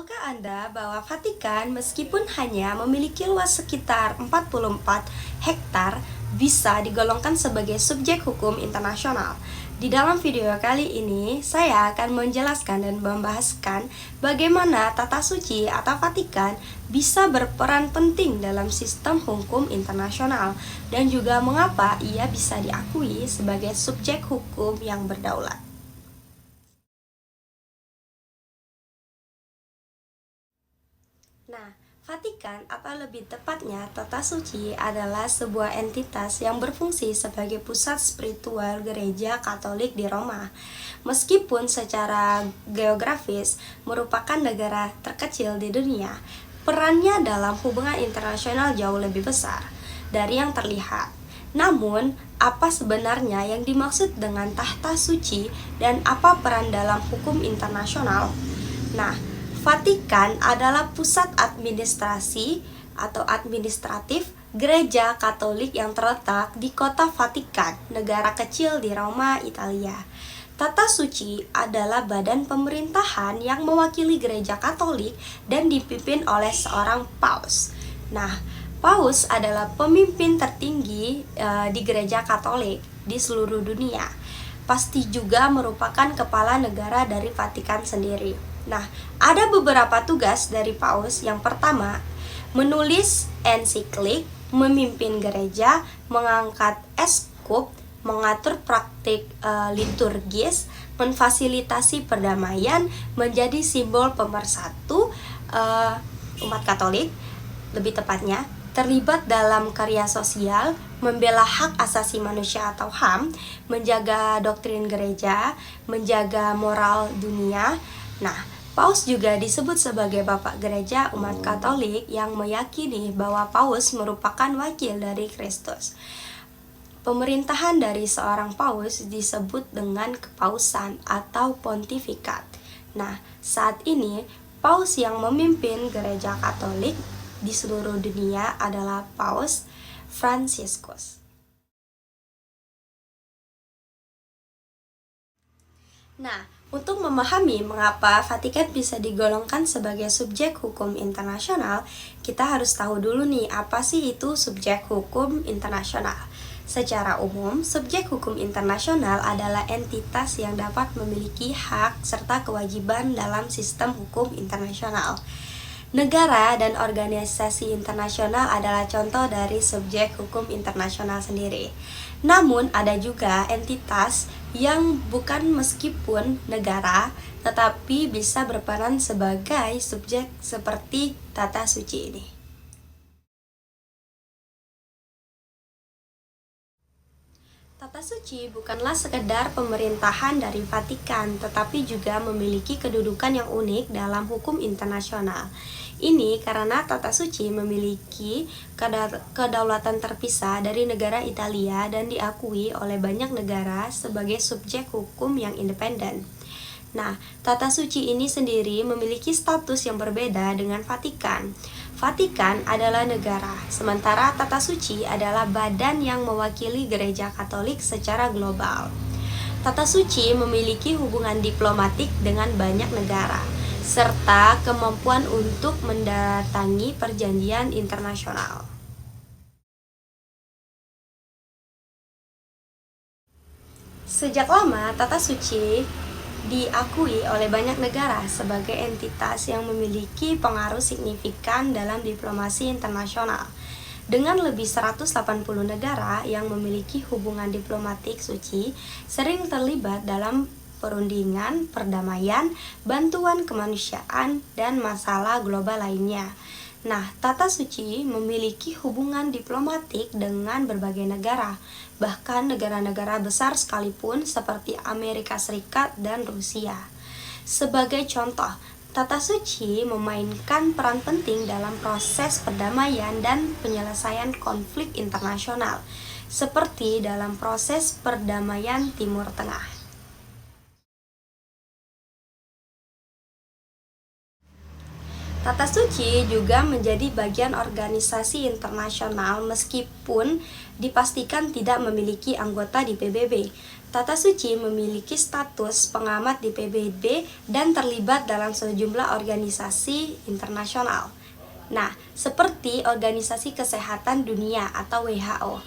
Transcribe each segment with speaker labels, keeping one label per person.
Speaker 1: Tahukah Anda bahwa Vatikan meskipun hanya memiliki luas sekitar 44 hektar bisa digolongkan sebagai subjek hukum internasional? Di dalam video kali ini, saya akan menjelaskan dan membahaskan bagaimana tata suci atau Vatikan bisa berperan penting dalam sistem hukum internasional dan juga mengapa ia bisa diakui sebagai subjek hukum yang berdaulat. Nah, Vatikan atau lebih tepatnya Tata Suci adalah sebuah entitas yang berfungsi sebagai pusat spiritual gereja Katolik di Roma. Meskipun secara geografis merupakan negara terkecil di dunia, perannya dalam hubungan internasional jauh lebih besar dari yang terlihat. Namun, apa sebenarnya yang dimaksud dengan tahta suci dan apa peran dalam hukum internasional? Nah, Vatikan adalah pusat administrasi atau administratif gereja Katolik yang terletak di kota Vatikan, negara kecil di Roma, Italia. Tata Suci adalah badan pemerintahan yang mewakili gereja Katolik dan dipimpin oleh seorang paus. Nah, paus adalah pemimpin tertinggi di gereja Katolik di seluruh dunia. Pasti juga merupakan kepala negara dari Vatikan sendiri. Nah, ada beberapa tugas dari paus. Yang pertama, menulis ensiklik, memimpin gereja, mengangkat eskup, mengatur praktik liturgis, memfasilitasi perdamaian, menjadi simbol pemersatu umat Katolik, lebih tepatnya terlibat dalam karya sosial, membela hak asasi manusia atau HAM, menjaga doktrin gereja, menjaga moral dunia. Nah, Paus juga disebut sebagai Bapak Gereja umat Katolik yang meyakini bahwa Paus merupakan wakil dari Kristus. Pemerintahan dari seorang Paus disebut dengan kepausan atau pontifikat. Nah, saat ini Paus yang memimpin Gereja Katolik di seluruh dunia adalah Paus Fransiskus. Nah, untuk memahami mengapa Vatikan bisa digolongkan sebagai subjek hukum internasional, kita harus tahu dulu nih apa sih itu subjek hukum internasional. Secara umum, subjek hukum internasional adalah entitas yang dapat memiliki hak serta kewajiban dalam sistem hukum internasional. Negara dan organisasi internasional adalah contoh dari subjek hukum internasional sendiri. Namun, ada juga entitas yang bukan meskipun negara, tetapi bisa berperan sebagai subjek seperti Tata Suci ini. Tata Suci bukanlah sekedar pemerintahan dari Vatikan, tetapi juga memiliki kedudukan yang unik dalam hukum internasional. Ini karena Tata Suci memiliki kedaulatan terpisah dari negara Italia dan diakui oleh banyak negara sebagai subjek hukum yang independen. Nah, Tata Suci ini sendiri memiliki status yang berbeda dengan Vatikan. Vatikan adalah negara, sementara Tata Suci adalah badan yang mewakili gereja Katolik secara global. Tata Suci memiliki hubungan diplomatik dengan banyak negara, serta kemampuan untuk mendatangi perjanjian internasional. Sejak lama, Tata Suci diakui oleh banyak negara sebagai entitas yang memiliki pengaruh signifikan dalam diplomasi internasional. Dengan lebih 180 negara yang memiliki hubungan diplomatik suci, sering terlibat dalam perundingan, perdamaian, bantuan kemanusiaan, dan masalah global lainnya. Nah, Tata Suci memiliki hubungan diplomatik dengan berbagai negara, bahkan negara-negara besar sekalipun seperti Amerika Serikat dan Rusia. Sebagai contoh, Tata Suci memainkan peran penting dalam proses perdamaian dan penyelesaian konflik internasional, seperti dalam proses perdamaian Timur Tengah. Tata Suci juga menjadi bagian organisasi internasional meskipun dipastikan tidak memiliki anggota di PBB. Tata Suci memiliki status pengamat di PBB dan terlibat dalam sejumlah organisasi internasional. Nah, seperti Organisasi Kesehatan Dunia atau WHO.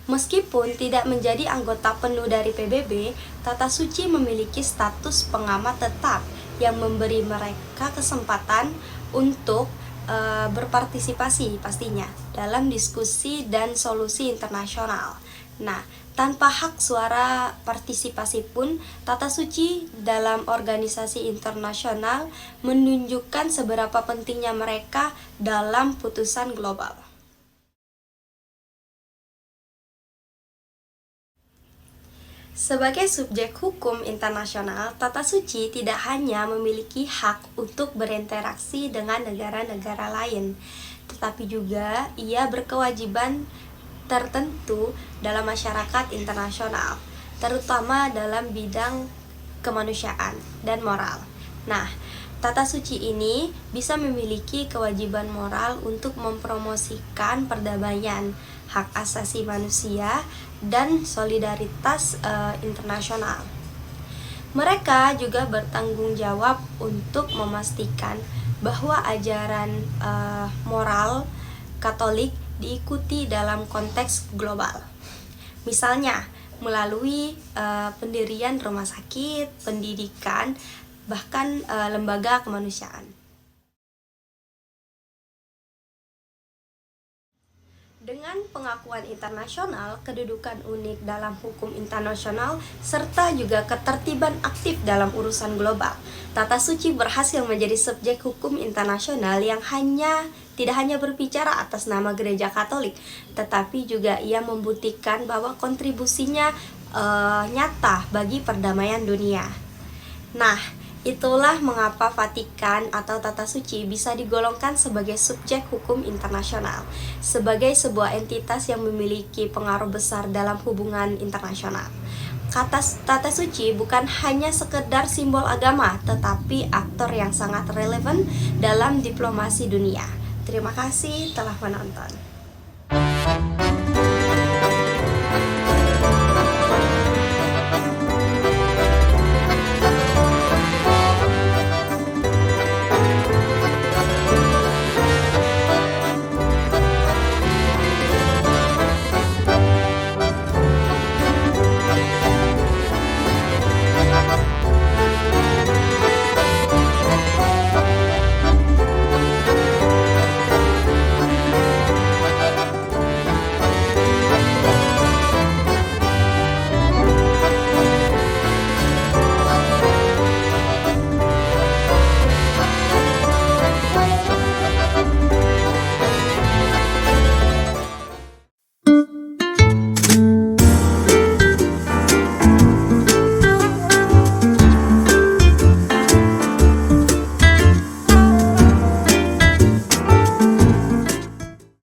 Speaker 1: Meskipun tidak menjadi anggota penuh dari PBB, Tata Suci memiliki status pengamat tetap yang memberi mereka kesempatan untuk berpartisipasi pastinya dalam diskusi dan solusi internasional. Nah, tanpa hak suara partisipasi pun, Tata Suci dalam organisasi internasional menunjukkan seberapa pentingnya mereka dalam putusan global. Sebagai subjek hukum internasional, Tata Suci tidak hanya memiliki hak untuk berinteraksi dengan negara-negara lain, tetapi juga ia berkewajiban tertentu dalam masyarakat internasional, terutama dalam bidang kemanusiaan dan moral. Nah, Tata Suci ini bisa memiliki kewajiban moral untuk mempromosikan perdamaian, hak asasi manusia, dan solidaritas internasional. Mereka juga bertanggung jawab untuk memastikan bahwa ajaran moral Katolik diikuti dalam konteks global. Misalnya, melalui pendirian rumah sakit, pendidikan, bahkan lembaga kemanusiaan. Dengan pengakuan internasional, kedudukan unik dalam hukum internasional, serta juga ketertiban aktif dalam urusan global, Tata Suci berhasil menjadi subjek hukum internasional yang tidak hanya berbicara atas nama Gereja Katolik, tetapi juga ia membuktikan bahwa kontribusinya nyata bagi perdamaian dunia. Nah, itulah mengapa Vatikan atau Tata Suci bisa digolongkan sebagai subjek hukum internasional, sebagai sebuah entitas yang memiliki pengaruh besar dalam hubungan internasional. Tata Suci bukan hanya sekedar simbol agama, tetapi aktor yang sangat relevan dalam diplomasi dunia. Terima kasih telah menonton.